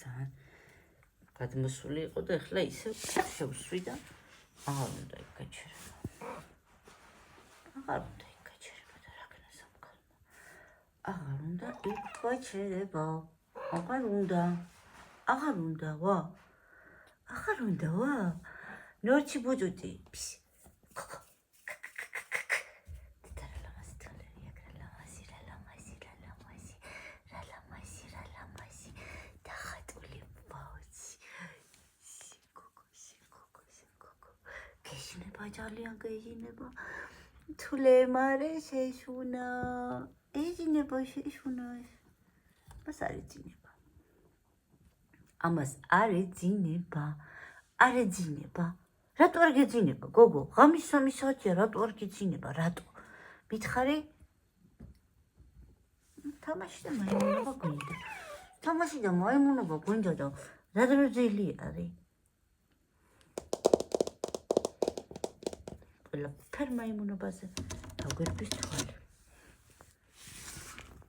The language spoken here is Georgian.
ძალიან გადმოსული იყო და ახლა ისე შევსვი და აღარ უნდა იკაჩერება. აღარ უნდა იკაჩერება და რა ქნა სამკალმა. აღარ უნდა იკაჩერება. აღარ უნდა ვა. აღარ უნდა ვა. ნორჩი ბუჯუტი. ძალიან გეჟინება თულე მარე შეშუნა ეჟინება შეშუნა მას არ ეძინება ამას არ ეძინება რატო არ გეძინება გოგო ღამის 3 საათია რატო არ გეძინება რატო მითხარი თამაში და მაიმუნობა გვინდა და რა დროζელი არის ფერმა იმუნობაზე აგვერთვის თვალი